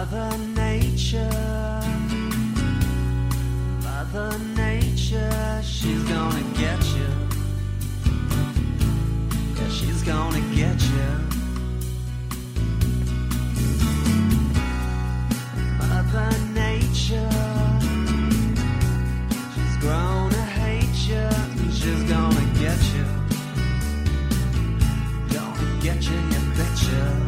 Mother Nature, Mother Nature, she's gonna get you. Yeah, she's gonna get you. Mother Nature, she's grown to hate you, and she's gonna get you. Gonna get you, you betcha.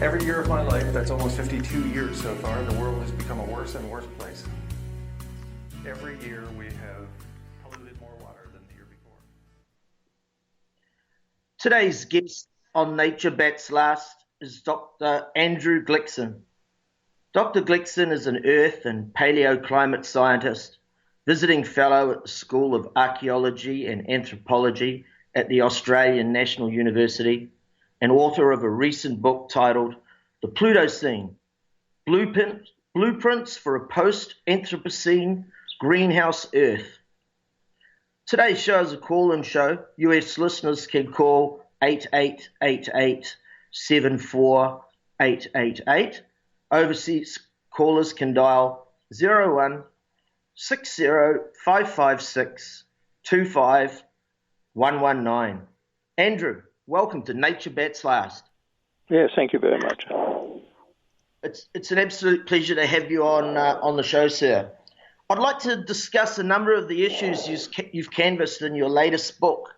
Every year of my life, that's almost 52 years so far, the world has become a worse and worse place. Every year we have polluted more water than the year before. Today's guest on Nature Bats Last is Dr. Andrew Glikson. Dr. Glikson is an earth and paleoclimate scientist, visiting fellow at the School of Archaeology and Anthropology at the Australian National University, and author of a recent book titled The Plutocene, Blueprints for a Post-Anthropocene Greenhouse Earth. Today's show is a call-in show. US listeners can call 8888-74888. Overseas callers can dial 01-60-556-25119. Andrew, welcome to Nature Bats Last. Yes, thank you very much. It's an absolute pleasure to have you on the show, sir. I'd like to discuss a number of the issues you've canvassed in your latest book,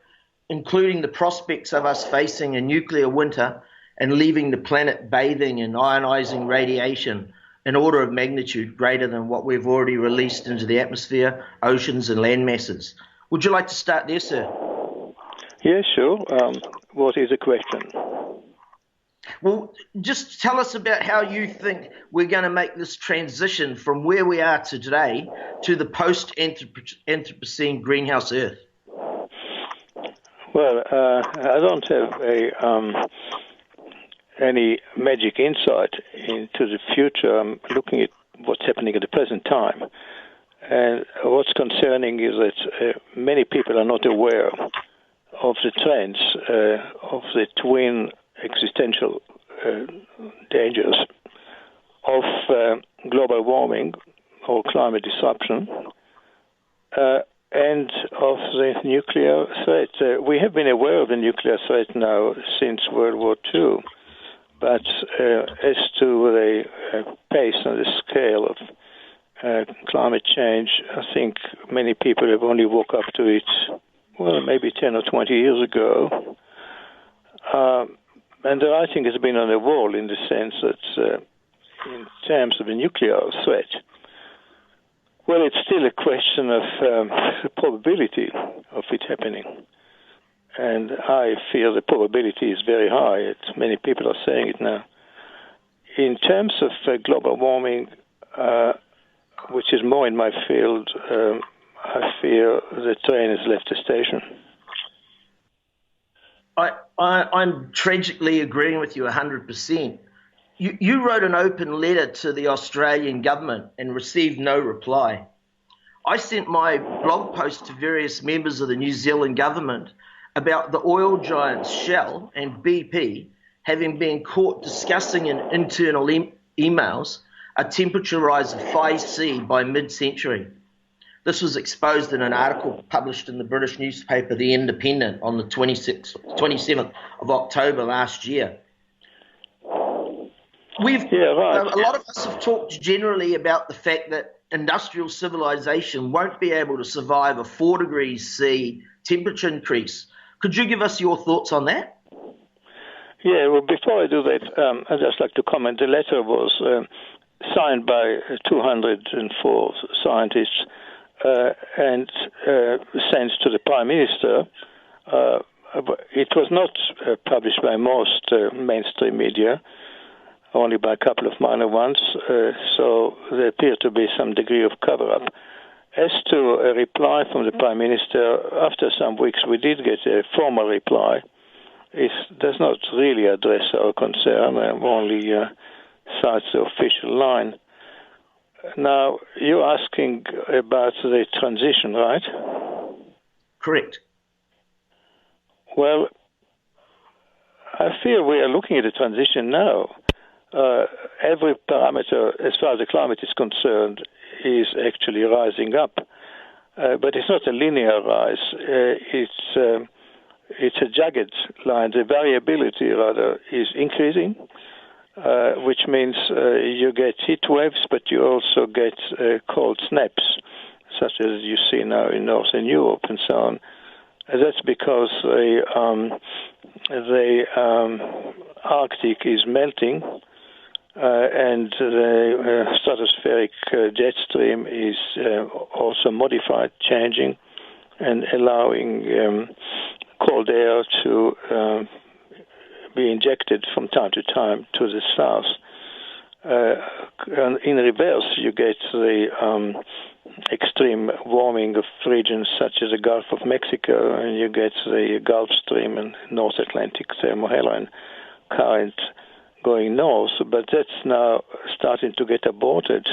including the prospects of us facing a nuclear winter and leaving the planet bathing in ionizing radiation, an order of magnitude greater than what we've already released into the atmosphere, oceans, and land masses. Would you like to start there, sir? Yes, sure. What is the question? Well, just tell us about how you think we're going to make this transition from where we are today to the post-Anthropocene greenhouse Earth. Well, I don't have any magic insight into the future. I'm looking at what's happening at the present time. And what's concerning is that many people are not aware of the trends of the twin existential dangers of global warming or climate disruption and of the nuclear threat. We have been aware of the nuclear threat now since World War II, but as to the pace and the scale of climate change, I think many people have only woke up to it, well, maybe 10 or 20 years ago. And the writing has been on the wall in the sense that in terms of the nuclear threat, well, it's still a question of the probability of it happening. And I feel the probability is very high. Many people are saying it now. In terms of global warming, which is more in my field, I fear the train has left the station. I'm tragically agreeing with you 100%. You wrote an open letter to the Australian government and received no reply. I sent my blog post to various members of the New Zealand government about the oil giants Shell and BP having been caught discussing in internal emails a temperature rise of 5°C by mid-century. This was exposed in an article published in the British newspaper The Independent on the 27th of October last year. A lot of us have talked generally about the fact that industrial civilization won't be able to survive a 4 degrees C temperature increase. Could you give us your thoughts on that? Yeah, well, before I do that, I'd just like to comment. The letter was signed by 204 scientists and sent to the Prime Minister. It was not published by most mainstream media, only by a couple of minor ones, so there appeared to be some degree of cover-up. As to a reply from the Prime Minister, after some weeks we did get a formal reply. It does not really address our concern, only cites the official line. Now, you're asking about the transition, right? Correct. Well, I feel we are looking at a transition now. Every parameter, as far as the climate is concerned, is actually rising up. But it's not a linear rise. It's a jagged line. The variability, rather, is increasing, which means you get heat waves, but you also get cold snaps, such as you see now in Northern Europe and so on. And that's because the Arctic is melting, and the stratospheric jet stream is also modified, changing, and allowing cold air to be injected from time to time to the south. And in reverse, you get the extreme warming of regions such as the Gulf of Mexico, and you get the Gulf Stream and North Atlantic thermohaline current going north, but that's now starting to get aborted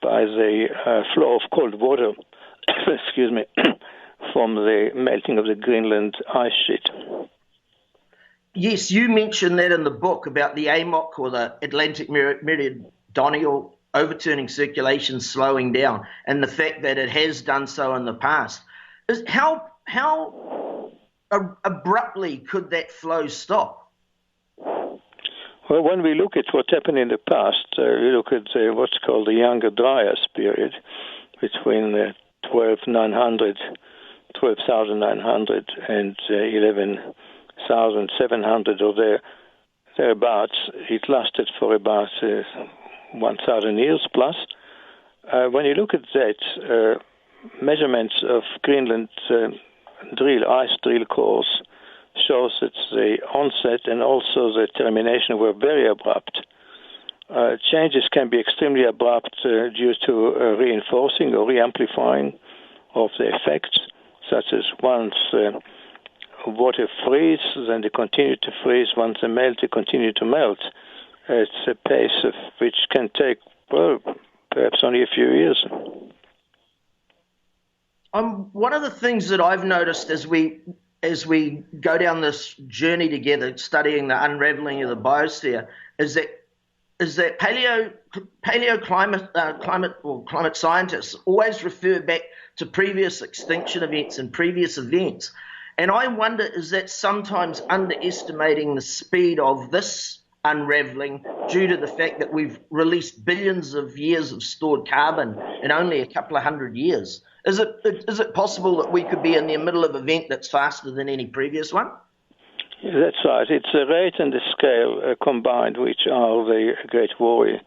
by the flow of cold water, excuse me, from the melting of the Greenland ice sheet. Yes, you mentioned that in the book about the AMOC, or the Atlantic Meridional overturning circulation slowing down, and the fact that it has done so in the past. How abruptly could that flow stop? Well, when we look at what happened in the past, we look at what's called the Younger Dryas period between 12,900 and 11,700 or thereabouts. It lasted for about 1,000 years plus. When you look at that, measurements of Greenland ice drill cores shows that the onset and also the termination were very abrupt. Changes can be extremely abrupt due to reinforcing or re-amplifying of the effects, such as once water freeze, then they continue to freeze. Once they melt, they continue to melt. It's a pace of which can take, well, perhaps only a few years. One of the things that I've noticed as we go down this journey together, studying the unraveling of the biosphere, is that climate scientists always refer back to previous extinction events and previous events. And I wonder, is that sometimes underestimating the speed of this unraveling due to the fact that we've released billions of years of stored carbon in only a couple of hundred years? Is it possible that we could be in the middle of an event that's faster than any previous one? That's right. It's the rate and the scale combined which are the great worry.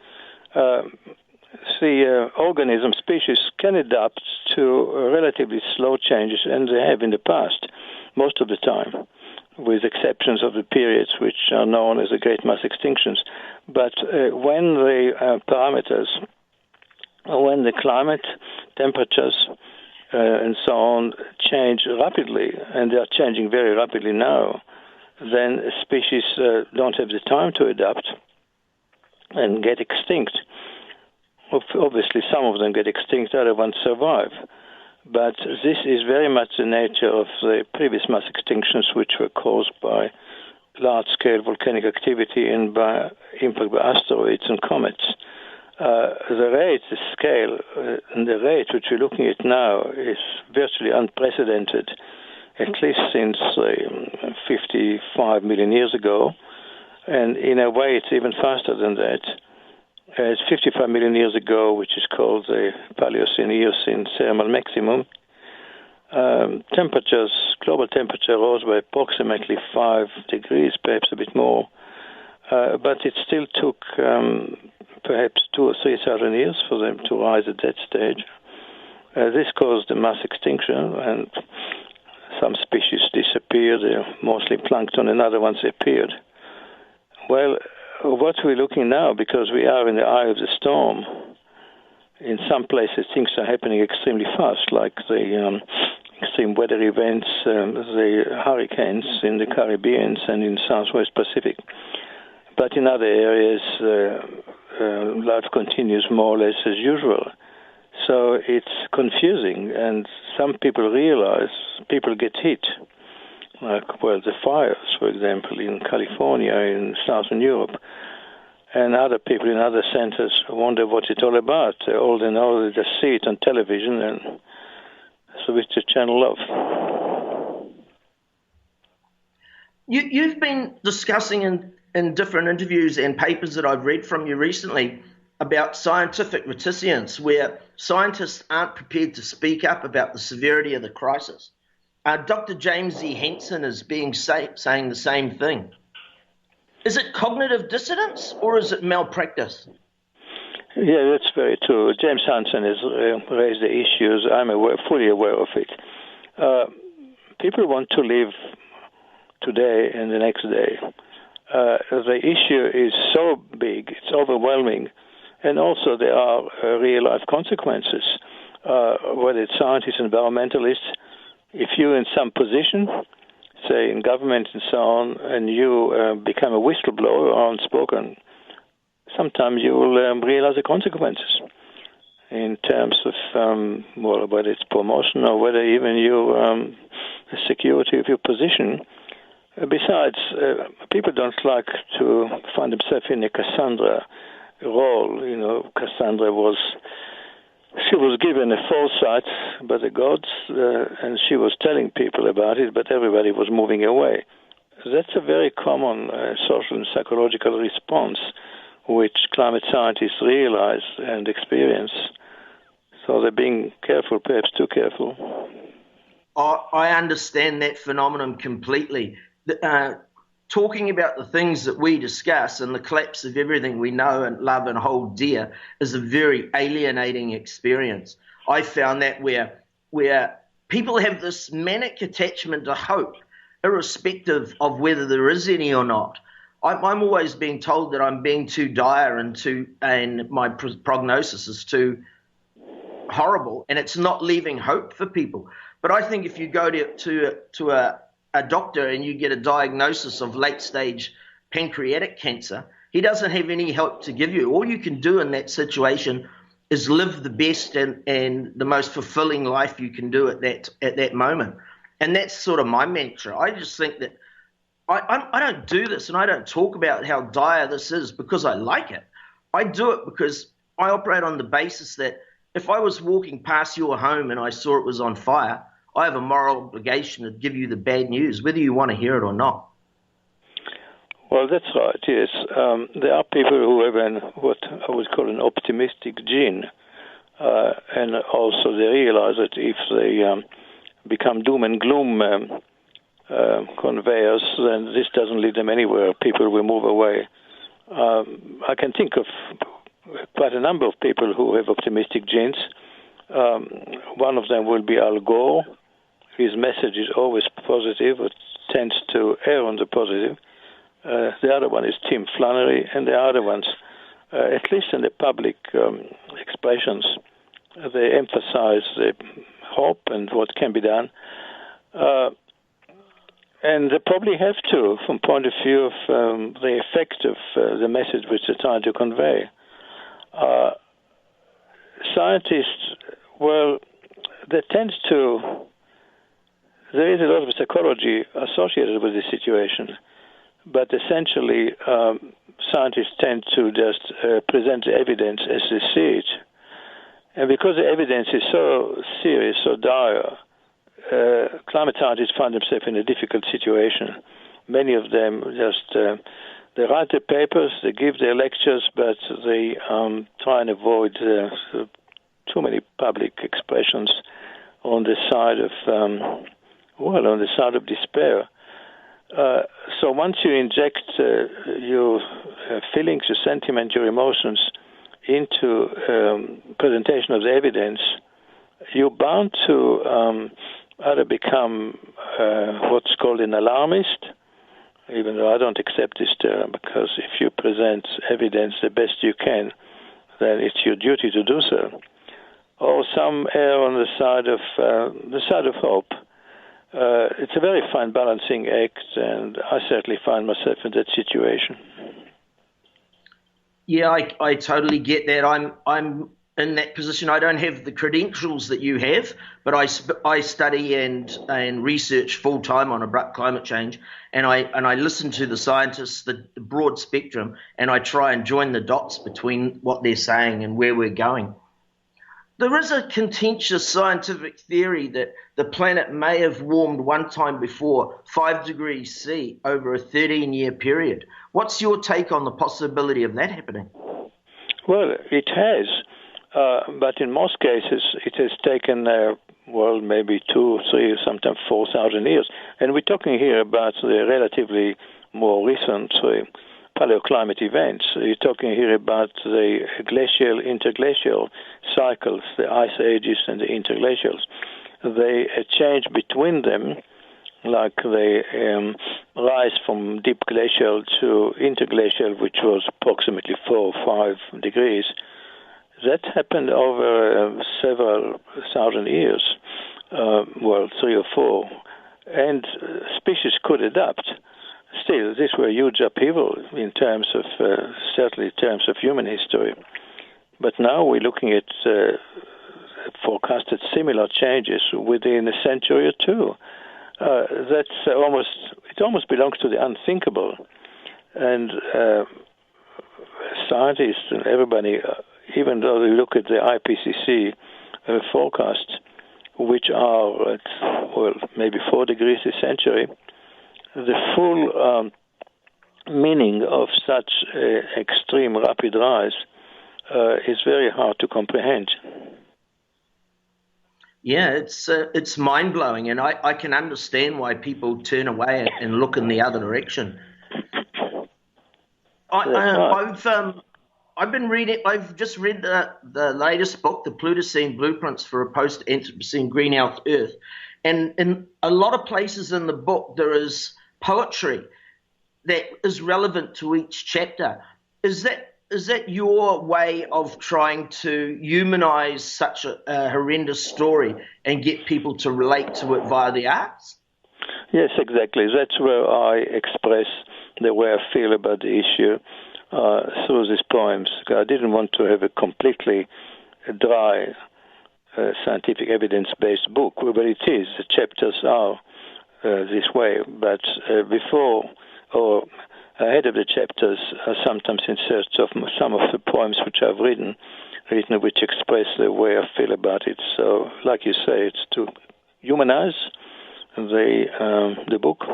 The organism species can adapt to relatively slow changes, and they have in the past, most of the time, with exceptions of the periods which are known as the great mass extinctions. But when the parameters, when the climate, temperatures, and so on change rapidly, and they are changing very rapidly now, then species don't have the time to adapt and get extinct. Obviously, some of them get extinct, other ones survive. But this is very much the nature of the previous mass extinctions, which were caused by large-scale volcanic activity and by impact by asteroids and comets. The rate, the scale, and the rate which we're looking at now is virtually unprecedented, at least since 55 million years ago. And in a way, it's even faster than that. It's 55 million years ago, which is called the Paleocene-Eocene thermal maximum. global temperature rose by approximately 5 degrees, perhaps a bit more, but it still took perhaps 2,000 or 3,000 years for them to rise at that stage. This caused a mass extinction, and some species disappeared, mostly plankton, and other ones appeared. Well, what we're looking now, because we are in the eye of the storm, in some places things are happening extremely fast, like the extreme weather events, the hurricanes in the Caribbean and in Southwest Pacific. But in other areas, life continues more or less as usual. So it's confusing, and some people realize people get hit. Like, well, the fires, for example, in California, in Southern Europe, and other people in other centers wonder what it's all about. All they know, they just see it on television and switch the channel off. You've been discussing in different interviews and papers that I've read from you recently about scientific reticence, where scientists aren't prepared to speak up about the severity of the crisis. Dr. James E. Henson is saying the same thing. Is it cognitive dissonance or is it malpractice? Yeah, that's very true. James Hansen has raised the issues. I'm fully aware of it. People want to live today and the next day. The issue is so big, it's overwhelming, and also there are real-life consequences. Whether it's scientists, environmentalists, if you're in some position, say in government and so on, and you become a whistleblower or unspoken, sometimes you will realize the consequences in terms of whether it's promotion or whether even the security of your position. Besides, people don't like to find themselves in a Cassandra role. You know, Cassandra was given a foresight by the gods, and she was telling people about it, but everybody was moving away. That's a very common social and psychological response, which climate scientists realize and experience. So they're being careful, perhaps too careful. I understand that phenomenon completely. Talking about the things that we discuss and the collapse of everything we know and love and hold dear is a very alienating experience. I found that where people have this manic attachment to hope, irrespective of whether there is any or not. I'm always being told that I'm being too dire and my prognosis is too horrible, and it's not leaving hope for people. But I think if you go to a doctor and you get a diagnosis of late-stage pancreatic cancer, he doesn't have any help to give you. All you can do in that situation is live the best and the most fulfilling life you can do at that moment. And that's sort of my mantra. I just think that I don't do this and I don't talk about how dire this is because I like it. I do it because I operate on the basis that if I was walking past your home and I saw it was on fire, I have a moral obligation to give you the bad news, whether you want to hear it or not. Well, that's right, yes. There are people who have what I would call an optimistic gene, and also they realize that if they become doom and gloom conveyors, then this doesn't lead them anywhere. People will move away. I can think of quite a number of people who have optimistic genes. One of them will be Al Gore. His message is always positive, or tends to err on the positive. The other one is Tim Flannery, and the other ones, at least in the public expressions, they emphasize the hope and what can be done. And they probably have to, from point of view of the effect of the message which they're trying to convey. Scientists, well, there is a lot of psychology associated with this situation, but essentially scientists tend to just present the evidence as they see it. And because the evidence is so serious, so dire, climate scientists find themselves in a difficult situation. Many of them just, they write their papers, they give their lectures, but they try and avoid too many public expressions on the side of on the side of despair. So once you inject your feelings, your sentiment, your emotions into presentation of the evidence, you're bound to either become what's called an alarmist, even though I don't accept this term, because if you present evidence the best you can, then it's your duty to do so. Or some err on the side of hope. It's a very fine balancing act, and I certainly find myself in that situation. Yeah, I totally get that. I'm in that position. I don't have the credentials that you have, but I study and research full time on abrupt climate change, and I listen to the scientists, the broad spectrum, and I try and join the dots between what they're saying and where we're going. There is a contentious scientific theory that the planet may have warmed one time before 5 degrees C over a 13-year period. What's your take on the possibility of that happening? Well, it has, but in most cases it has taken, maybe 2, 3, sometimes 4,000 years. And we're talking here about the relatively more recent paleoclimate events. You're talking here about the glacial, interglacial cycles, the ice ages and the interglacials. They change between them, like they rise from deep glacial to interglacial, which was approximately 4 or 5 degrees. That happened over several thousand years, 3 or 4, and species could adapt. Still, these were huge upheaval in terms of, certainly in terms of human history. But now we're looking at forecasted similar changes within a century or two. It almost belongs to the unthinkable. And scientists and everybody, even though they look at the IPCC forecasts, which are at, maybe 4 degrees a century, the full meaning of such extreme rapid rise is very hard to comprehend. Yeah, it's mind-blowing, and I can understand why people turn away and look in the other direction. I've just read the latest book, The Plutocene Blueprints for a Post-Anthropocene Greenhouse Earth, and in a lot of places in the book there is poetry that is relevant to each chapter. Is that your way of trying to humanize such a horrendous story and get people to relate to it via the arts? Yes, exactly. That's where I express the way I feel about the issue through these poems. I didn't want to have a completely dry scientific evidence-based book, but it is. The chapters are this way, but before or ahead of the chapters, sometimes inserts of some of the poems which I've written which express the way I feel about it. So, like you say, it's to humanize the book.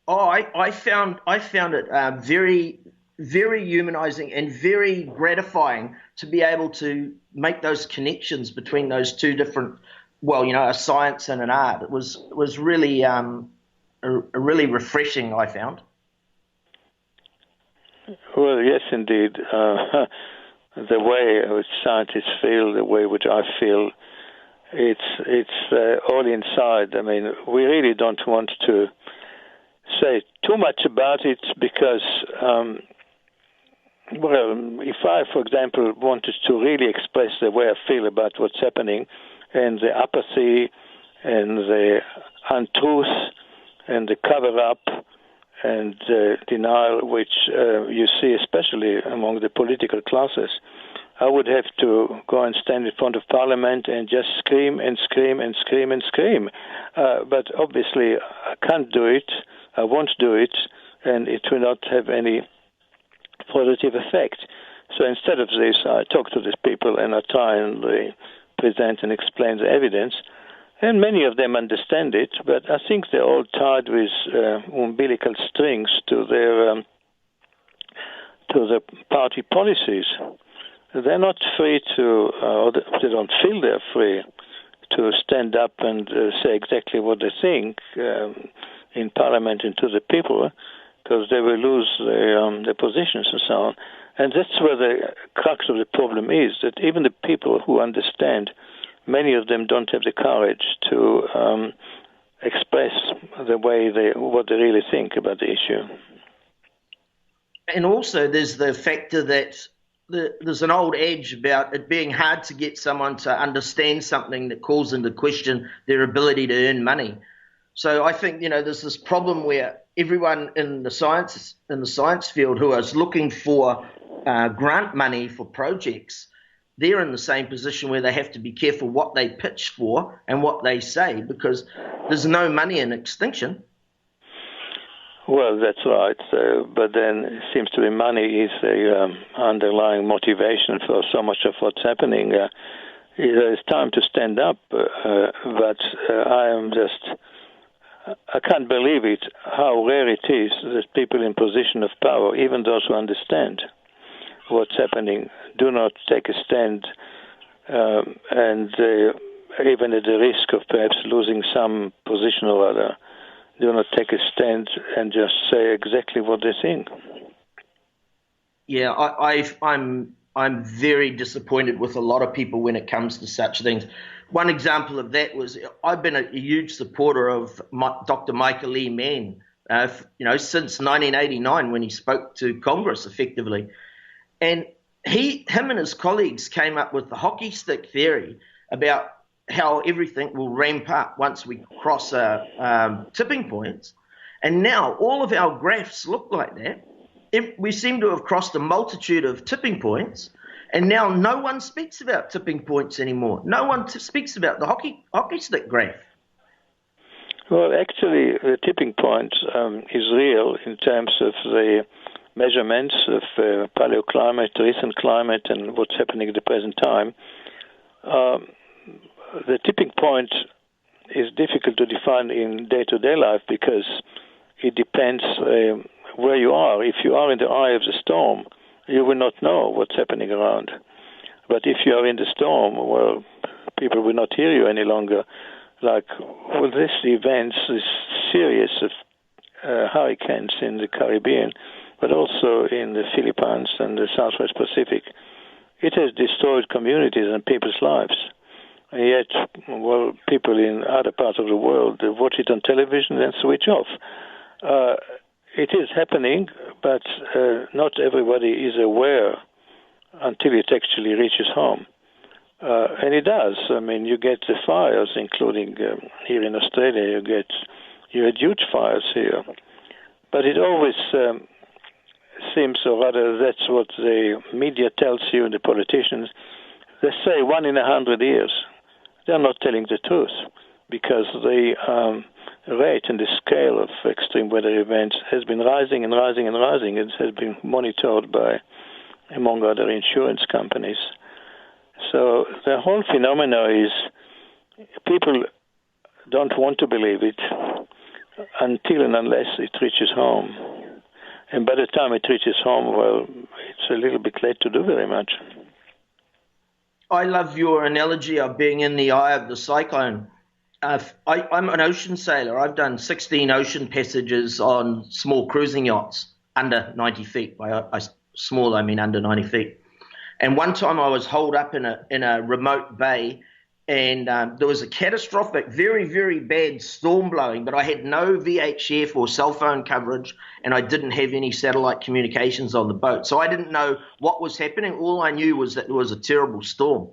Oh, I found it very, very humanizing and very gratifying to be able to make those connections between those two different, a science and an art. It was really really refreshing, I found. Well, yes, indeed. The way which scientists feel, the way which I feel, it's all inside. I mean, we really don't want to say too much about it because, if I, for example, wanted to really express the way I feel about what's happening and the apathy and the untruth and the cover-up and denial, which you see especially among the political classes, I would have to go and stand in front of Parliament and just scream and scream and scream and scream. But obviously, I can't do it, I won't do it, and it will not have any positive effect. So instead of this, I talk to these people and I try and present and explain the evidence. And many of them understand it, but I think they're all tied with umbilical strings to their party policies. They're not free to, or they don't feel they're free to stand up and say exactly what they think in Parliament and to the people, because they will lose their positions and so on. And that's where the crux of the problem is, that even the people who understand, many of them don't have the courage to express what they really think about the issue. And also there's the factor that there's an old adage about it being hard to get someone to understand something that calls into question their ability to earn money. So I think, there's this problem where everyone in the science field who is looking for grant money for projects, they're in the same position where they have to be careful what they pitch for and what they say, because there's no money in extinction. Well, that's right. But then it seems to be money is the underlying motivation for so much of what's happening. It's time to stand up, but I can't believe it, how rare it is that people in position of power, even those who understand what's happening, do not take a stand, and even at the risk of perhaps losing some position or other, do not take a stand and just say exactly what they think. Yeah, I'm very disappointed with a lot of people when it comes to such things. One example of that was I've been a huge supporter of Dr. Michael E. Mann, since 1989 when he spoke to Congress effectively. And him and his colleagues came up with the hockey stick theory about how everything will ramp up once we cross tipping points. And now all of our graphs look like that. We seem to have crossed a multitude of tipping points, and now no one speaks about tipping points anymore. No one speaks about the hockey stick graph. Well, actually, the tipping point is real in terms of the measurements of paleoclimate, recent climate, and what's happening at the present time. The tipping point is difficult to define in day-to-day life because it depends where you are. If you are in the eye of the storm, you will not know what's happening around. But if you are in the storm, well, people will not hear you any longer. Like with this events, this series of hurricanes in the Caribbean, but also in the Philippines and the Southwest Pacific, it has destroyed communities and people's lives. And yet, well, people in other parts of the world watch it on television and switch off. It is happening, but not everybody is aware until it actually reaches home. And it does. I mean, you get the fires, including here in Australia, you had huge fires here. But it always seems, or rather that's what the media tells you and the politicians, they say 1 in 100 years. They're not telling the truth because the rate and the scale of extreme weather events has been rising and rising and rising. It has been monitored by, among other, insurance companies. So the whole phenomena is people don't want to believe it until and unless it reaches home. And by the time it reaches home, well, it's a little bit late to do very much. I love your analogy of being in the eye of the cyclone. I'm an ocean sailor. I've done 16 ocean passages on small cruising yachts under 90 feet. By small, I mean under 90 feet. And one time I was holed up in a remote bay, and there was a catastrophic, very, very bad storm blowing, but I had no VHF or cell phone coverage, and I didn't have any satellite communications on the boat. So I didn't know what was happening. All I knew was that there was a terrible storm.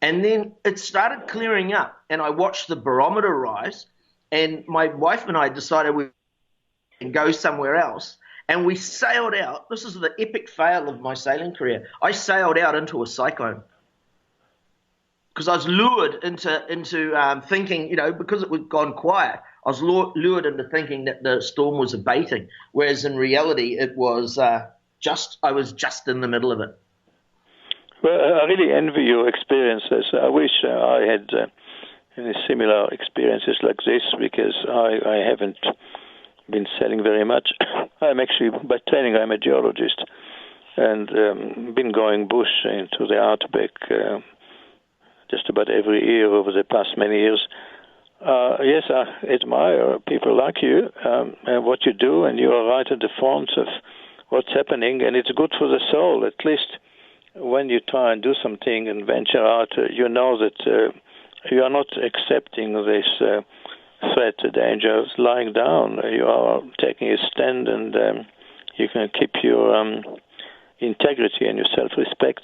And then it started clearing up, and I watched the barometer rise, and my wife and I decided we would go somewhere else. And we sailed out. This is the epic fail of my sailing career. I sailed out into a cyclone because I was lured into thinking, because it had gone quiet, I was lured into thinking that the storm was abating, whereas in reality it was I was just in the middle of it. Well, I really envy your experiences. I wish I had any similar experiences like this because I haven't been sailing very much. I'm actually, by training, I'm a geologist and been going bush into the outback just about every year over the past many years. Yes, I admire people like you and what you do, and you are right at the front of what's happening, and it's good for the soul. At least when you try and do something and venture out, you know that you are not accepting this threat, the danger of lying down. You are taking a stand, and you can keep your integrity and your self-respect.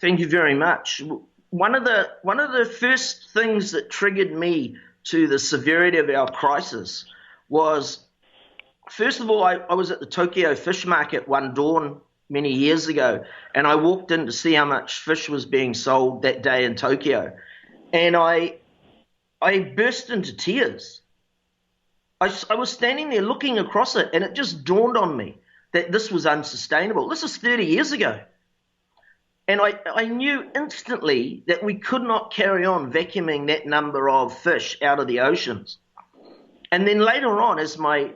Thank you very much. One of the first things that triggered me to the severity of our crisis was, first of all, I was at the Tokyo fish market one dawn many years ago, and I walked in to see how much fish was being sold that day in Tokyo, and I burst into tears. I was standing there looking across it, and it just dawned on me that this was unsustainable. This is 30 years ago. And I knew instantly that we could not carry on vacuuming that number of fish out of the oceans. And then later on, as my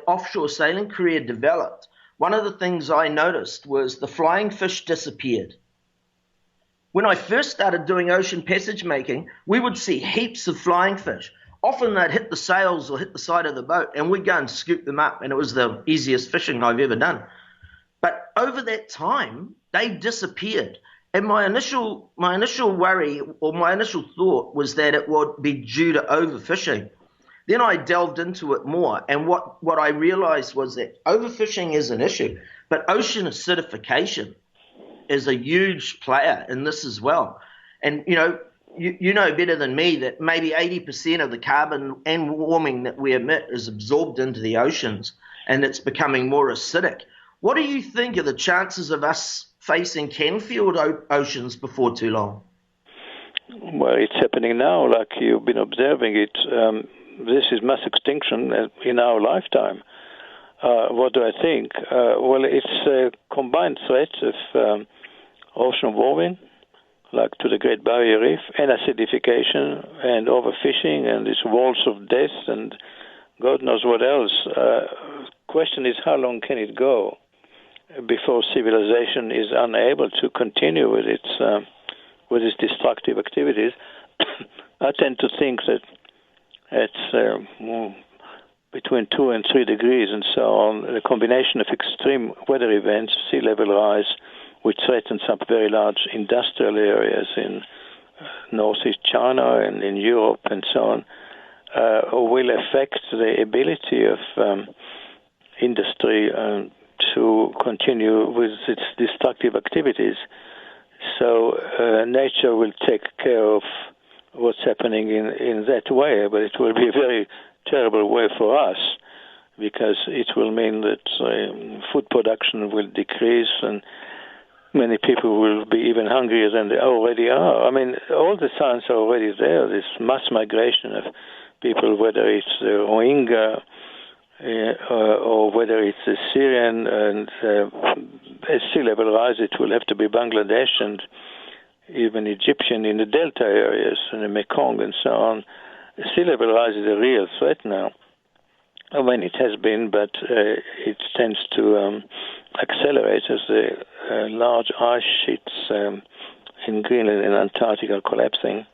offshore sailing career developed, one of the things I noticed was the flying fish disappeared. When I first started doing ocean passage making, we would see heaps of flying fish. Often they'd hit the sails or hit the side of the boat, and we'd go and scoop them up, and it was the easiest fishing I've ever done. But over that time, they disappeared. And my initial worry, or my initial thought, was that it would be due to overfishing. Then I delved into it more, and what I realized was that overfishing is an issue, but ocean acidification is a huge player in this as well. And you know better than me that maybe 80% of the carbon and warming that we emit is absorbed into the oceans, and it's becoming more acidic. What do you think are the chances of us facing can-filled oceans before too long? Well, it's happening now, like you've been observing it. This is mass extinction in our lifetime. What do I think? Well, it's a combined threat of ocean warming, like to the Great Barrier Reef, and acidification and overfishing and these walls of death and God knows what else. Question is, how long can it go before civilization is unable to continue with its destructive activities? I tend to think that it's between 2 and 3 degrees and so on. The combination of extreme weather events, sea level rise, which threatens some very large industrial areas in northeast China and in Europe and so on, will affect the ability of industry to continue with its destructive activities. So nature will take care of what's happening in that way, but it will be a very terrible way for us, because it will mean that food production will decrease and many people will be even hungrier than they already are. I mean, all the signs are already there, this mass migration of people, whether it's Rohingya or whether it's the Syrian, and as sea level rise, it will have to be Bangladesh and even Egyptian in the delta areas and the Mekong and so on. Sea level rise is a real threat now. I mean, it has been, but it tends to accelerate as the large ice sheets in Greenland and Antarctica are collapsing.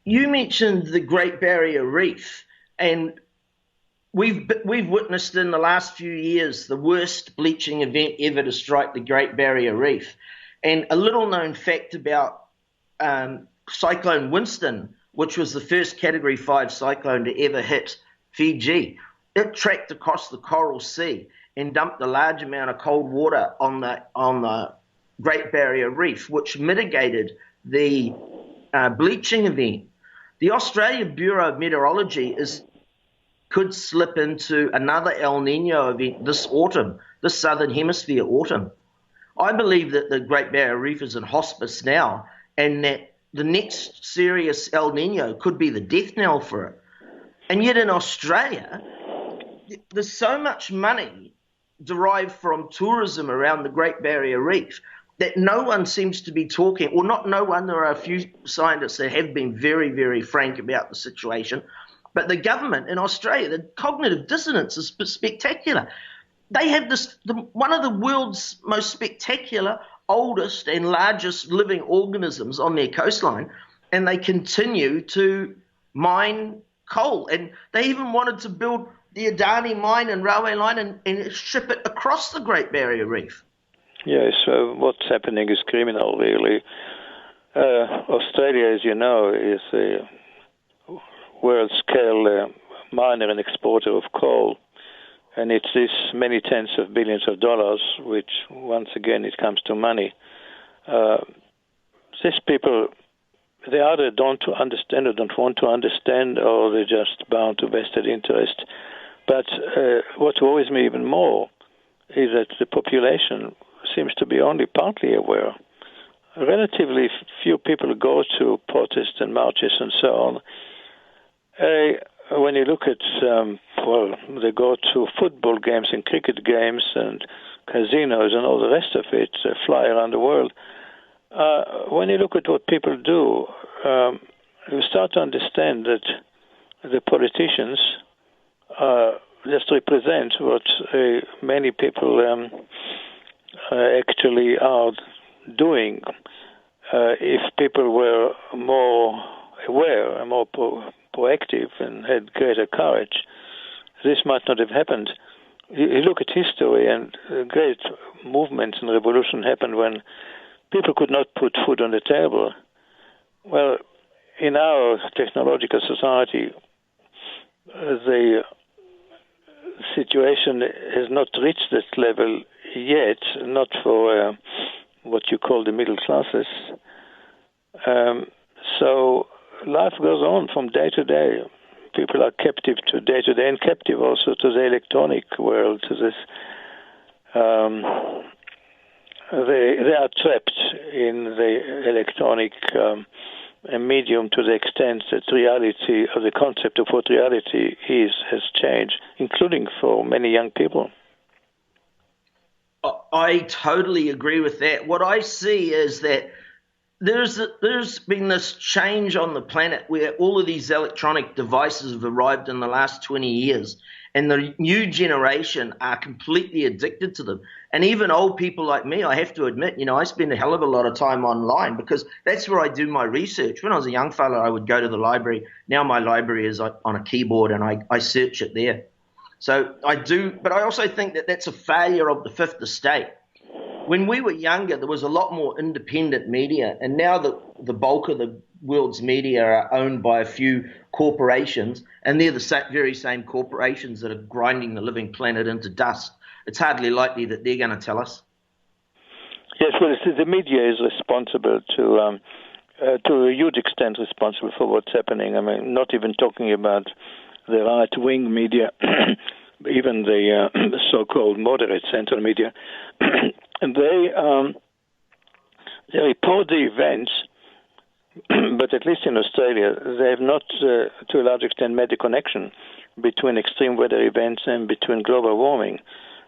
You mentioned the Great Barrier Reef, and we've witnessed in the last few years the worst bleaching event ever to strike the Great Barrier Reef. And a little known fact about Cyclone Winston, which was the first Category 5 cyclone to ever hit Fiji. It tracked across the Coral Sea and dumped a large amount of cold water on the Great Barrier Reef, which mitigated the bleaching event. The Australian Bureau of Meteorology could slip into another El Nino event this autumn, this Southern Hemisphere autumn. I believe that the Great Barrier Reef is in hospice now, and that the next serious El Nino could be the death knell for it. And yet in Australia, there's so much money derived from tourism around the Great Barrier Reef that no one seems to be talking, or not no one, there are a few scientists that have been very, very frank about the situation, but the government in Australia, the cognitive dissonance is spectacular. They have one of the world's most spectacular oldest and largest living organisms on their coastline, and they continue to mine coal. And they even wanted to build the Adani mine and railway line and ship it across the Great Barrier Reef. Yes, what's happening is criminal, really. Australia, as you know, is a world-scale miner and exporter of coal, and it's this many tens of billions of dollars, which, once again, it comes to money. These people, they either don't understand or don't want to understand, or they're just bound to vested interest. But what worries me even more is that the population seems to be only partly aware. Relatively few people go to protests and marches and so on. When you look at, they go to football games and cricket games and casinos and all the rest of it, fly around the world. When you look at what people do, you start to understand that the politicians just represent what many people actually are doing. If people were more aware and more proactive and had greater courage, this might not have happened. You look at history, and great movements and revolution happened when people could not put food on the table. Well, in our technological society, the situation has not reached this level yet, not for what you call the middle classes. So life goes on from day to day. People are captive to day to day, and captive also to the electronic world, to this. They are trapped in the electronic medium to the extent that reality, or the concept of what reality is, has changed, including for many young people. I totally agree with that. What I see is that there's been this change on the planet where all of these electronic devices have arrived in the last 20 years, and the new generation are completely addicted to them. And even old people like me, I have to admit, I spend a hell of a lot of time online because that's where I do my research. When I was a young fella, I would go to the library. Now my library is on a keyboard, and I search it there. So I do, but I also think that that's a failure of the Fifth Estate. When we were younger, there was a lot more independent media, and now the bulk of the world's media are owned by a few corporations, and they're the very same corporations that are grinding the living planet into dust. It's hardly likely that they're going to tell us. Yes, well, the media is responsible to a huge extent responsible for what's happening. I mean, not even talking about the right-wing media, even the so-called moderate central media. And they report the events, but at least in Australia, they have not, to a large extent, made the connection between extreme weather events and between global warming.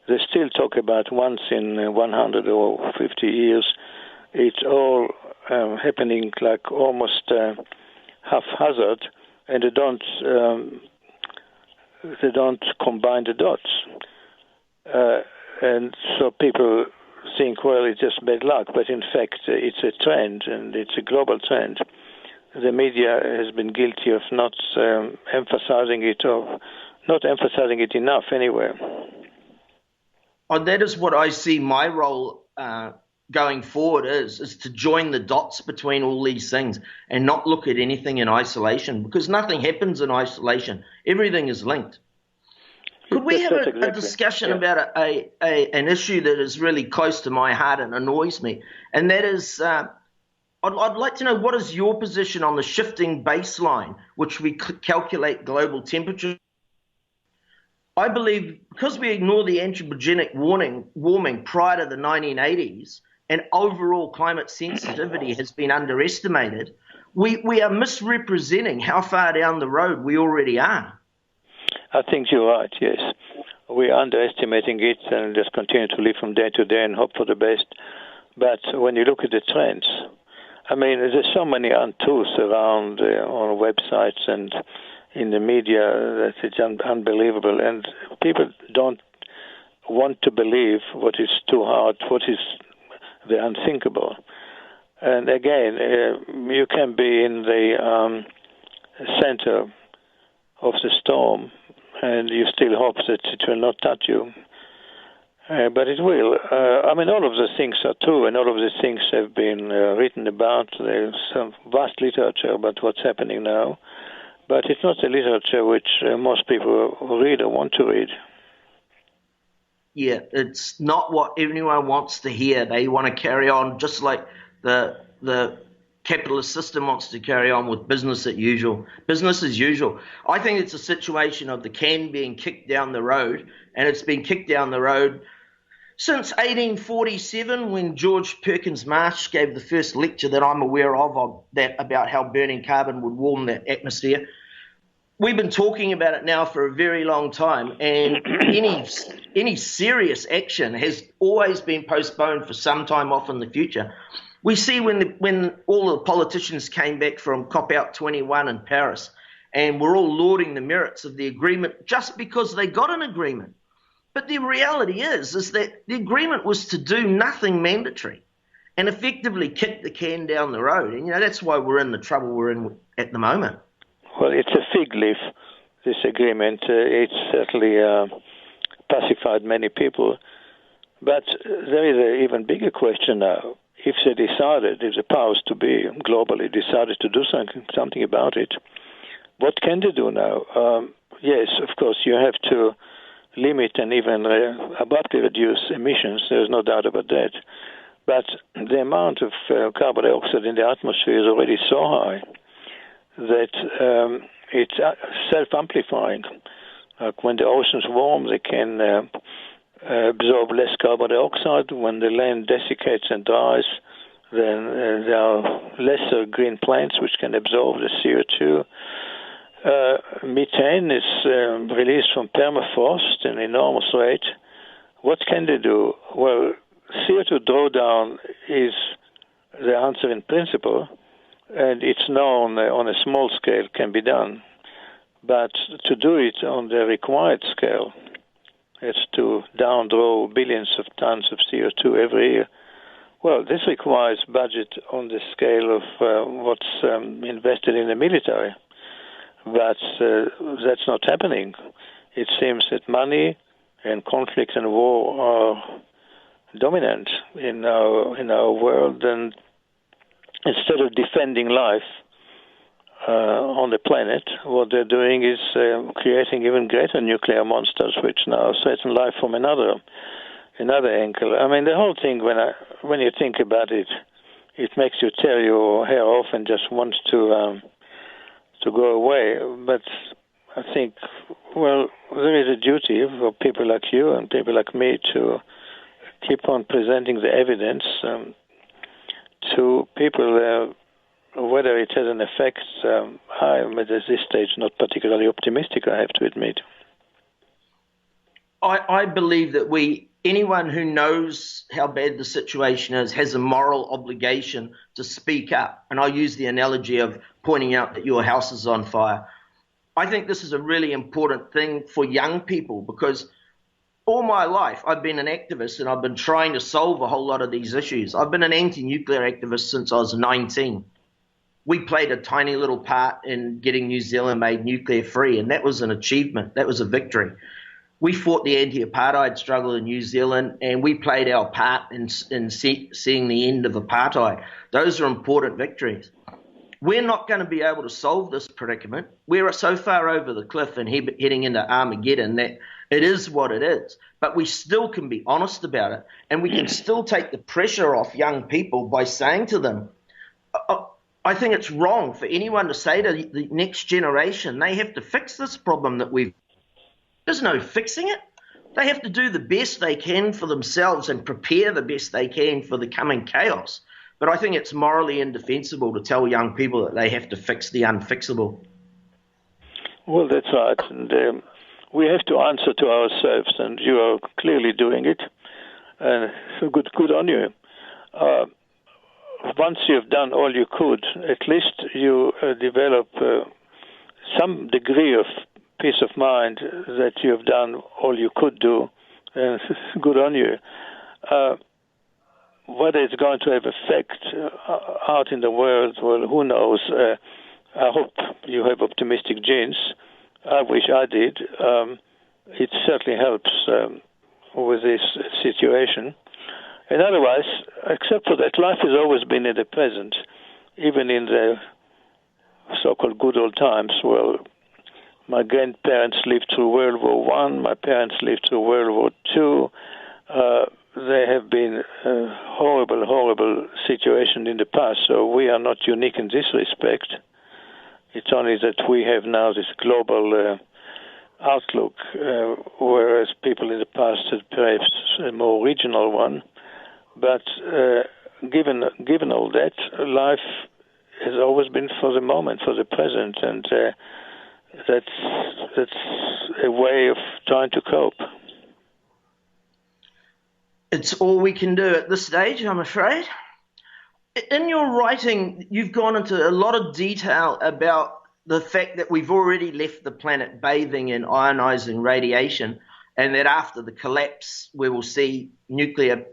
They still talk about once in 100 or 50 years. It's all happening like almost haphazard, and they don't combine the dots. And so people think, well, it's just bad luck, but in fact, it's a trend, and it's a global trend. The media has been guilty of not emphasizing it, or not emphasizing it enough anyway. Oh, that is what I see my role going forward is to join the dots between all these things and not look at anything in isolation, because nothing happens in isolation. Everything is linked. Could we have a discussion about an issue that is really close to my heart and annoys me? And that is, I'd like to know, what is your position on the shifting baseline, which we calculate global temperature? I believe because we ignore the anthropogenic warming prior to the 1980s, and overall climate sensitivity has been underestimated, we are misrepresenting how far down the road we already are. I think you're right, yes. We're underestimating it and just continue to live from day to day and hope for the best. But when you look at the trends, I mean, there's so many untruths around on websites and in the media that it's unbelievable. And people don't want to believe what is too hard, what is the unthinkable. And again, you can be in the center of the storm, and you still hope that it will not touch you. But it will. All of the things are true, and all of the things have been written about. There's some vast literature about what's happening now, but it's not the literature which most people read or want to read. Yeah, it's not what anyone wants to hear. They want to carry on just like the capitalist system wants to carry on with business as usual. Business as usual. I think it's a situation of the can being kicked down the road, and it's been kicked down the road since 1847, when George Perkins Marsh gave the first lecture that I'm aware of that about how burning carbon would warm the atmosphere. We've been talking about it now for a very long time, and any serious action has always been postponed for some time off in the future. We see when all the politicians came back from COP 21 in Paris, and we're all lauding the merits of the agreement just because they got an agreement. But the reality is that the agreement was to do nothing mandatory and effectively kick the can down the road. And, that's why we're in the trouble we're in at the moment. Well, it's a fig leaf, this agreement. It's certainly pacified many people. But there is an even bigger question now. If they decided, if the powers to be globally decided to do something about it, what can they do now? Yes, of course, you have to limit and even abruptly reduce emissions. There's no doubt about that. But the amount of carbon dioxide in the atmosphere is already so high that it's self-amplifying. Like when the oceans warm, they can absorb less carbon dioxide. When the land desiccates and dries, then there are lesser green plants which can absorb the CO2. Methane is released from permafrost at an enormous rate. What can they do? Well, CO2 drawdown is the answer in principle, and it's known on a small scale can be done. But to do it on the required scale, it's to downdraw billions of tons of CO2 every year. Well, this requires budget on the scale of what's invested in the military. But that's not happening. It seems that money and conflict and war are dominant in our world, and instead of defending life on the planet, what they're doing is creating even greater nuclear monsters, which now threaten life from another angle. The whole thing, when you think about it, it makes you tear your hair off and just want to go away. But I think, there is a duty for people like you and people like me to keep on presenting the evidence to people, whether it has an effect. I'm at this stage not particularly optimistic, I have to admit. I believe that anyone who knows how bad the situation is has a moral obligation to speak up. And I use the analogy of pointing out that your house is on fire. I think this is a really important thing for young people, because all my life I've been an activist and I've been trying to solve a whole lot of these issues. I've been an anti-nuclear activist since I was 19. We played a tiny little part in getting New Zealand made nuclear free, and that was an achievement. That was a victory. We fought the anti-apartheid struggle in New Zealand, and we played our part in seeing the end of apartheid. Those are important victories. We're not going to be able to solve this predicament. We're so far over the cliff and heading into Armageddon that it is what it is. But we still can be honest about it, and we can still take the pressure off young people by saying to them, I think it's wrong for anyone to say to the next generation, they have to fix this problem that there's no fixing it. They have to do the best they can for themselves and prepare the best they can for the coming chaos. But I think it's morally indefensible to tell young people that they have to fix the unfixable. Well, that's right. And we have to answer to ourselves, and you are clearly doing it. So good on you. Once you've done all you could, at least you develop some degree of peace of mind that you've done all you could do. Good on you. whether it's going to have effect out in the world, well, who knows? I hope you have optimistic genes. I wish I did. It certainly helps with this situation. And otherwise, except for that, life has always been in the present, even in the so-called good old times. Well, my grandparents lived through World War One. My parents lived through World War Two. There have been horrible, horrible situations in the past, so we are not unique in this respect. It's only that we have now this global outlook, whereas people in the past had perhaps a more regional one. But given all that, life has always been for the moment, for the present, and that's a way of trying to cope. It's all we can do at this stage, I'm afraid. In your writing, you've gone into a lot of detail about the fact that we've already left the planet bathing in ionizing radiation, and that after the collapse, we will see nuclear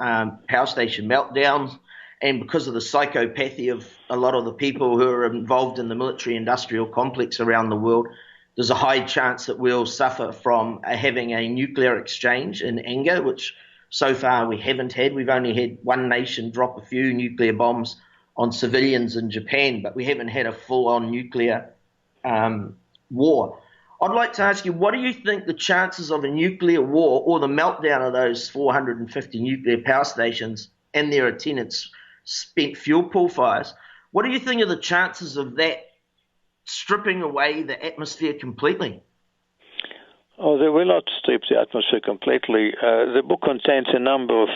power station meltdowns. And because of the psychopathy of a lot of the people who are involved in the military-industrial complex around the world, there's a high chance that we'll suffer from having a nuclear exchange in anger, which so far we haven't had. We've only had one nation drop a few nuclear bombs on civilians in Japan, but we haven't had a full-on nuclear war. I'd like to ask you, what do you think the chances of a nuclear war or the meltdown of those 450 nuclear power stations and their attendants spent fuel pool fires, what do you think are the chances of that stripping away the atmosphere completely? Oh, they will not strip the atmosphere completely. The book contains a number of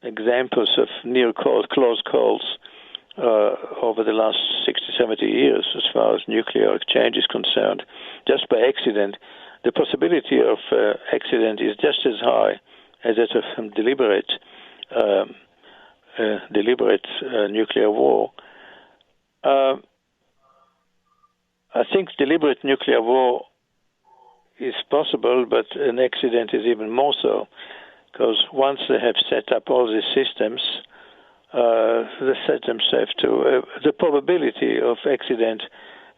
examples of close calls over the last 60, 70 years as far as nuclear exchange is concerned. Just by accident, the possibility of accident is just as high as that of deliberate nuclear war. I think deliberate nuclear war is possible, but an accident is even more so, because once they have set up all these systems, they set themselves to the probability of accident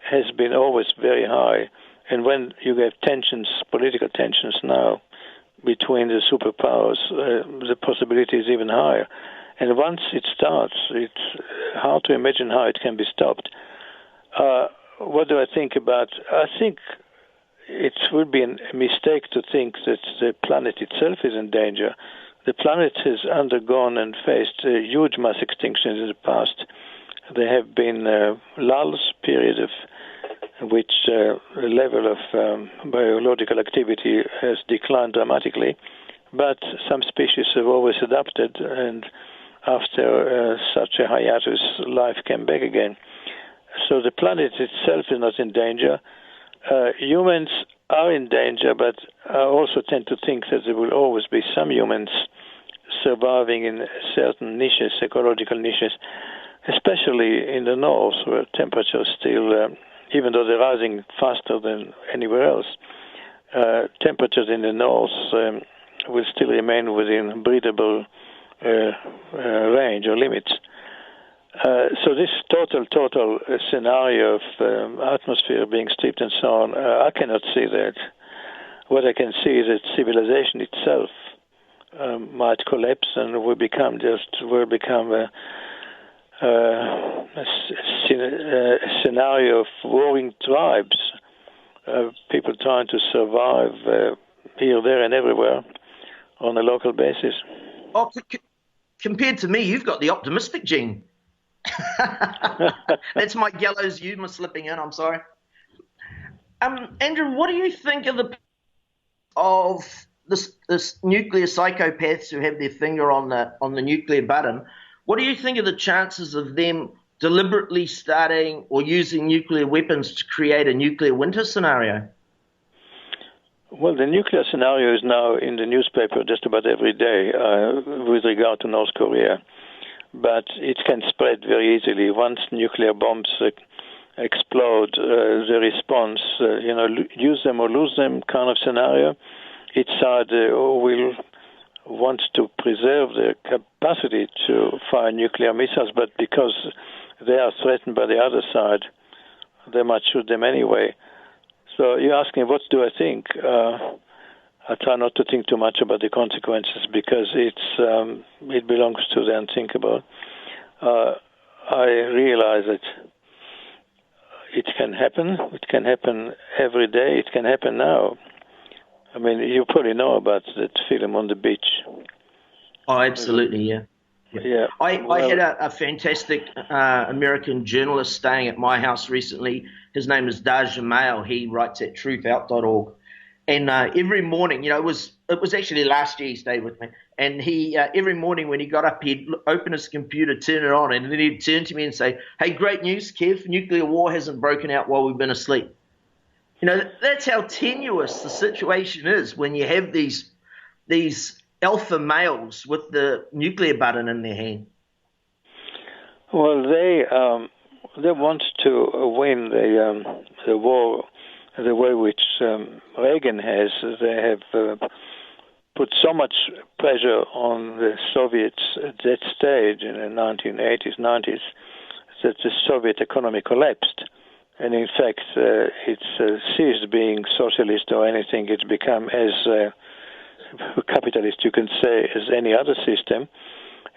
has been always very high, and when you have tensions, political tensions now between the superpowers, the possibility is even higher. And once it starts, it's hard to imagine how it can be stopped. What do I think about? I think it would be a mistake to think that the planet itself is in danger. The planet has undergone and faced huge mass extinctions in the past. There have been lulls, periods of which the level of biological activity has declined dramatically, but some species have always adapted, and after such a hiatus, life came back again. So the planet itself is not in danger. Humans are in danger, but I also tend to think that there will always be some humans surviving in certain niches, ecological niches, especially in the north, where temperatures still, even though they're rising faster than anywhere else, temperatures in the north will still remain within breathable range or limits. So this total scenario of atmosphere being stripped and so on, I cannot see that. What I can see is that civilization itself might collapse and will become a scenario of warring tribes, people trying to survive here, there, and everywhere on a local basis. Oh, compared to me, you've got the optimistic gene. That's my gallows humor slipping in. I'm sorry. Andrew, what do you think of this nuclear psychopaths who have their finger on the nuclear button? What do you think of the chances of them deliberately starting or using nuclear weapons to create a nuclear winter scenario? Well, the nuclear scenario is now in the newspaper just about every day with regard to North Korea. But it can spread very easily. Once nuclear bombs explode, the response, use them or lose them kind of scenario, each side will want to preserve their capacity to fire nuclear missiles, but because they are threatened by the other side, they might shoot them anyway. So you're asking, what do I think? I try not to think too much about the consequences because it belongs to the unthinkable. I realize that it can happen. It can happen every day. It can happen now. I mean, you probably know about that film On the Beach. Oh, absolutely, yeah. Yeah. I had a fantastic American journalist staying at my house recently. His name is Daj Jamil. He writes at truthout.org. And every morning, it was actually last year he stayed with me. And he every morning when he got up, he'd open his computer, turn it on, and then he'd turn to me and say, "Hey, great news, Kev, nuclear war hasn't broken out while we've been asleep." That's how tenuous the situation is when you have these alpha males with the nuclear button in their hand. Well, they want to win the war the way which Reagan has. They have put so much pressure on the Soviets at that stage in the 1980s, 90s, that the Soviet economy collapsed. And in fact, it's ceased being socialist or anything. It's become as capitalist, you can say, as any other system.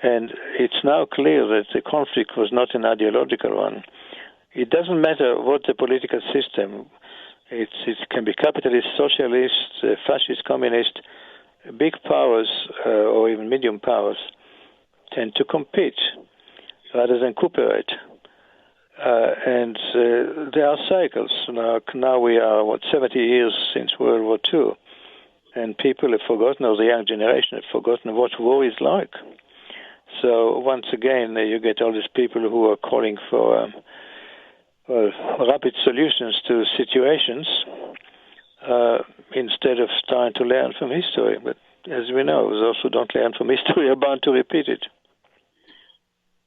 And it's now clear that the conflict was not an ideological one. It doesn't matter what the political system. It can be capitalist, socialist, fascist, communist. Big powers or even medium powers tend to compete rather than cooperate. And there are cycles. Now we are, 70 years since World War II. And people have forgotten, or the young generation have forgotten what war is like. So once again, you get all these people who are calling for rapid solutions to situations instead of trying to learn from history. But as we know, those who don't learn from history are bound to repeat it.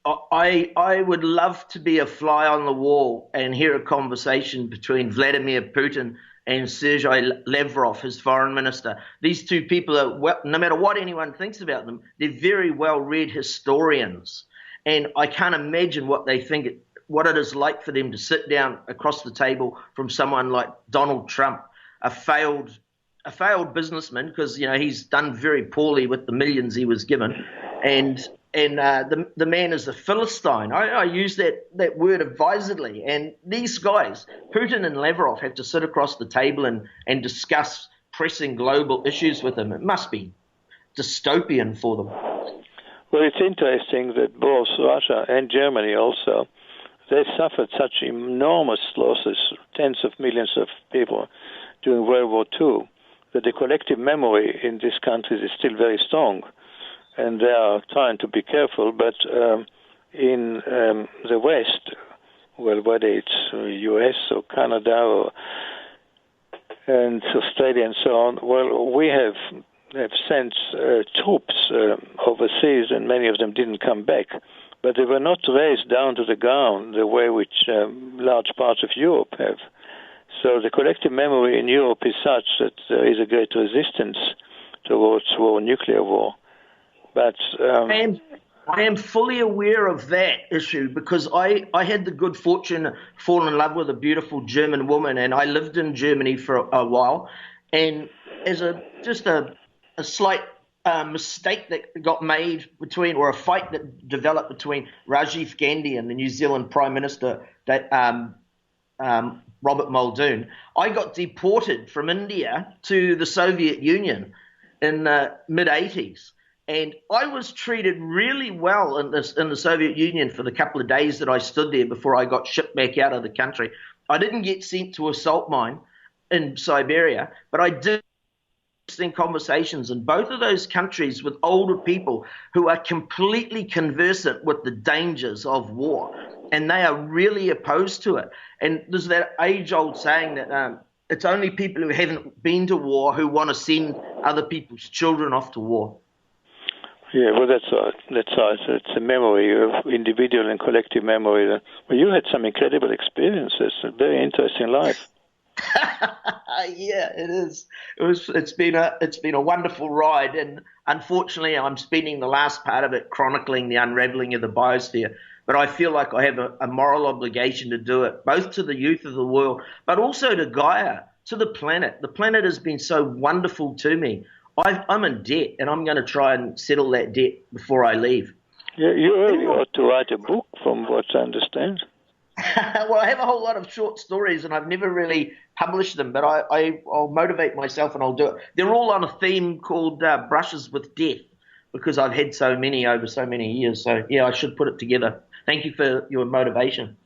I would love to be a fly on the wall and hear a conversation between Vladimir Putin and Sergei Lavrov, his foreign minister. These two people are, no matter what anyone thinks about them, they're very well-read historians. And I can't imagine what they think, what it is like for them to sit down across the table from someone like Donald Trump, a failed businessman, because he's done very poorly with the millions he was given, and the man is a Philistine. I use that word advisedly. And these guys, Putin and Lavrov, have to sit across the table and discuss pressing global issues with him. It must be dystopian for them. Well, it's interesting that both Russia and Germany also, they suffered such enormous losses, tens of millions of people during World War II, that the collective memory in these countries is still very strong. And they are trying to be careful, but in the West, well, whether it's US or Canada and Australia and so on, well, we have sent troops overseas, and many of them didn't come back. But they were not raised down to the ground the way which large parts of Europe have. So the collective memory in Europe is such that there is a great resistance towards nuclear war. But I am fully aware of that issue because I had the good fortune to fall in love with a beautiful German woman, and I lived in Germany for a while. And as a slight mistake that got made or a fight that developed between Rajiv Gandhi and the New Zealand Prime Minister, Robert Muldoon, I got deported from India to the Soviet Union in the mid-'80s. And I was treated really well in the Soviet Union for the couple of days that I stood there before I got shipped back out of the country. I didn't get sent to a salt mine in Siberia, but I did interesting conversations in both of those countries with older people who are completely conversant with the dangers of war, and they are really opposed to it. And there's that age-old saying that it's only people who haven't been to war who want to send other people's children off to war. Yeah, well, that's right. It's a memory of individual and collective memory. Well, you had some incredible experiences, a very interesting life. Yeah, it is. It's been a wonderful ride, and unfortunately, I'm spending the last part of it chronicling the unraveling of the biosphere. But I feel like I have a moral obligation to do it, both to the youth of the world, but also to Gaia, to the planet. The planet has been so wonderful to me. I'm in debt, and I'm going to try and settle that debt before I leave. Yeah, you really ought to write a book, from what I understand. Well, I have a whole lot of short stories, and I've never really published them, but I'll motivate myself and I'll do it. They're all on a theme called Brushes with Death, because I've had so many over so many years. So, yeah, I should put it together. Thank you for your motivation.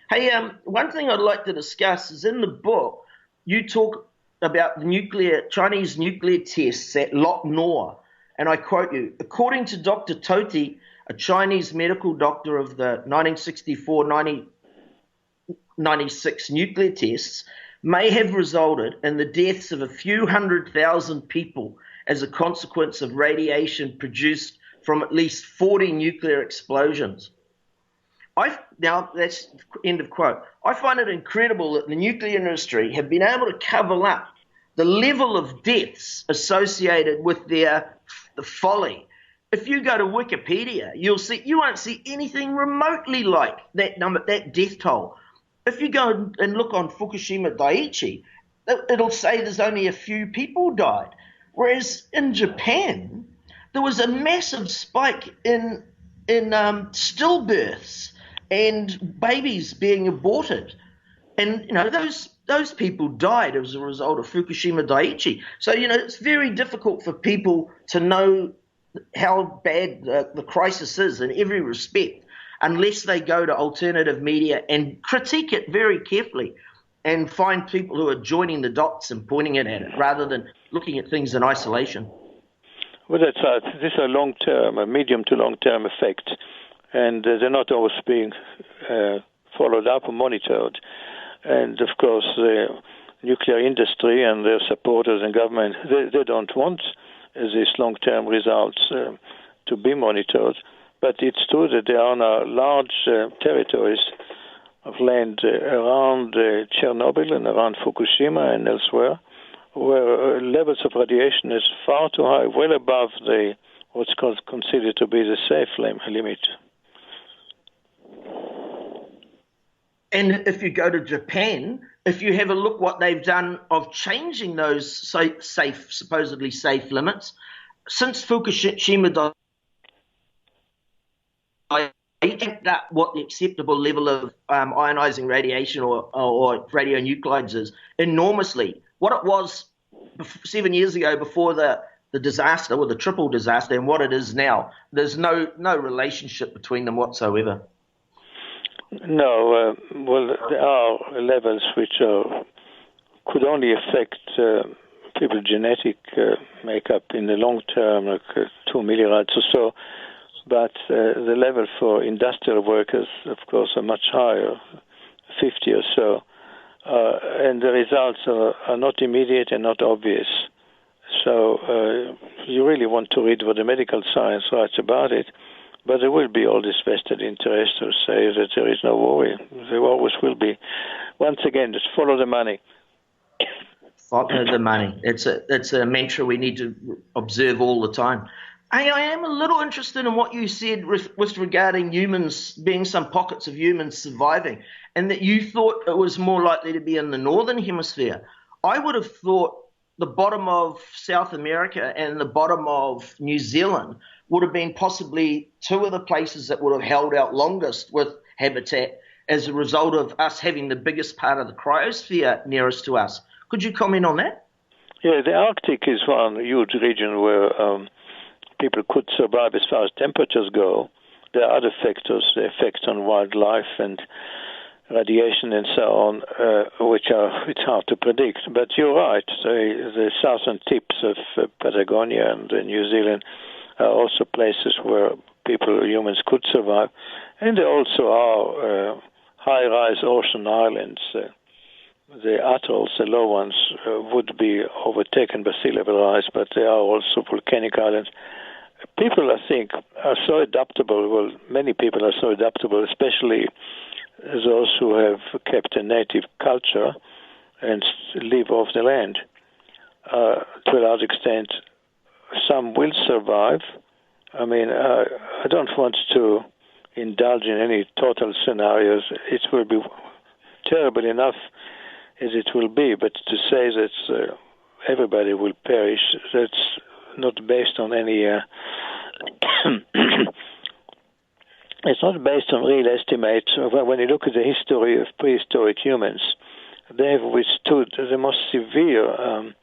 Hey, one thing I'd like to discuss is in the book, you talk about the Chinese nuclear tests at Lop Nor, and I quote you, according to Dr. Toti, a Chinese medical doctor of the 1964-96 nuclear tests, may have resulted in the deaths of a few 100,000 people as a consequence of radiation produced from at least 40 nuclear explosions. Now, that's end of quote. I find it incredible that the nuclear industry have been able to cover up the level of deaths associated with the folly. If you go to Wikipedia, you won't see anything remotely like that number, that death toll. If you go and look on Fukushima Daiichi, it'll say there's only a few people died. Whereas in Japan, there was a massive spike in stillbirths and babies being aborted. And, those people died as a result of Fukushima Daiichi. So, it's very difficult for people to know how bad the crisis is in every respect unless they go to alternative media and critique it very carefully and find people who are joining the dots and pointing it at it rather than looking at things in isolation. Well, that's right. This is a medium to long-term effect, and they're not always being followed up or monitored. And, of course, the nuclear industry and their supporters and government, they don't want these long-term results to be monitored. But it's true that there are now large territories of land around Chernobyl and around Fukushima and elsewhere, where levels of radiation is far too high, well above what's considered to be the safe limit. And if you go to Japan, if you have a look what they've done of changing those supposedly safe limits, since Fukushima what the acceptable level of ionizing radiation or radionuclides is enormously. What it was 7 years ago before the disaster or the triple disaster and what it is now, there's no relationship between them whatsoever. No, well, there are levels which could only affect people's genetic makeup in the long term, like 2 millirads or so. But the level for industrial workers, of course, are much higher, 50 or so. And the results are not immediate and not obvious. So you really want to read what the medical science writes about it. But there will be all this vested interest to say that there is no worry. There always will be. Once again, just follow the money. Follow the money. It's a mantra we need to observe all the time. I am a little interested in what you said with regarding humans, being some pockets of humans surviving, and that you thought it was more likely to be in the northern hemisphere. I would have thought the bottom of South America and the bottom of New Zealand would have been possibly two of the places that would have held out longest with habitat as a result of us having the biggest part of the cryosphere nearest to us. Could you comment on that? Yeah, the Arctic is one huge region where people could survive as far as temperatures go. There are other factors, the effects on wildlife and radiation and so on, it's hard to predict. But you're right, the southern tips of Patagonia and New Zealand are also places where humans could survive. And there also are high-rise ocean islands. The atolls, the low ones, would be overtaken by sea level rise, but there are also volcanic islands. People, I think, are so adaptable. Well, many people are so adaptable, especially those who have kept a native culture and live off the land. To a large extent, some will survive. I mean, I don't want to indulge in any total scenarios. It will be terrible enough as it will be, but to say that everybody will perish, that's not based on any... it's not based on real estimates. When you look at the history of prehistoric humans, they have withstood the most severe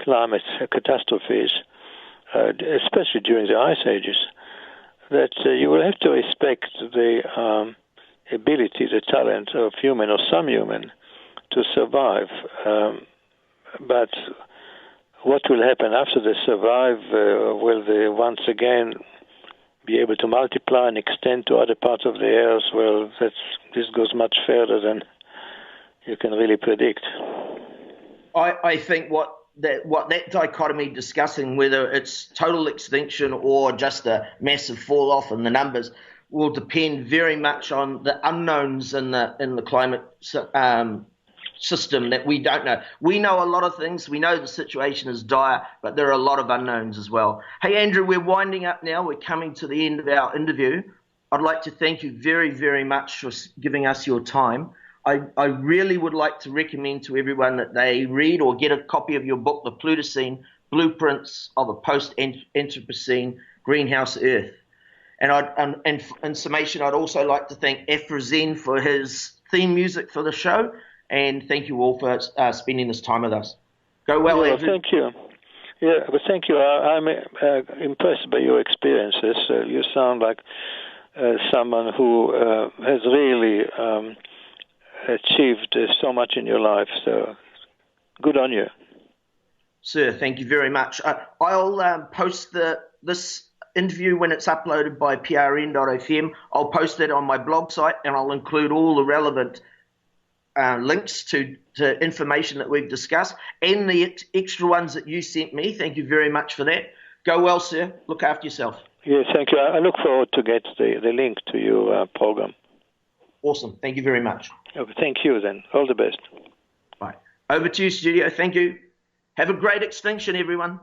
climate catastrophes, especially during the ice ages, that you will have to respect the ability, the talent of human or some human to survive. But what will happen after they survive? Will they once again be able to multiply and extend to other parts of the earth? Well, this goes much further than you can really predict. I think what that dichotomy discussing, whether it's total extinction or just a massive fall off in the numbers, will depend very much on the unknowns in the climate system that we don't know. We know a lot of things. We know the situation is dire, but there are a lot of unknowns as well. Hey, Andrew, we're winding up now. We're coming to the end of our interview. I'd like to thank you very, very much for giving us your time. I really would like to recommend to everyone that they read or get a copy of your book, The Plutocene, Blueprints of a Post-Anthropocene Greenhouse Earth. And in summation, I'd also like to thank Efrazen for his theme music for the show, and thank you all for spending this time with us. Go well, Andrew. Thank you. Yeah, but thank you. I'm impressed by your experiences. You sound like someone who has really achieved so much in your life. So good on you. Sir, thank you very much. I'll post this interview when it's uploaded by prn.fm. I'll post it on my blog site, and I'll include all the relevant links to information that we've discussed and the extra ones that you sent me. Thank you very much for that. Go well, sir. Look after yourself. Yes, thank you. I look forward to get the link to your program. Awesome. Thank you very much. Okay, thank you then. All the best. Bye. Over to you, studio. Thank you. Have a great extinction, everyone.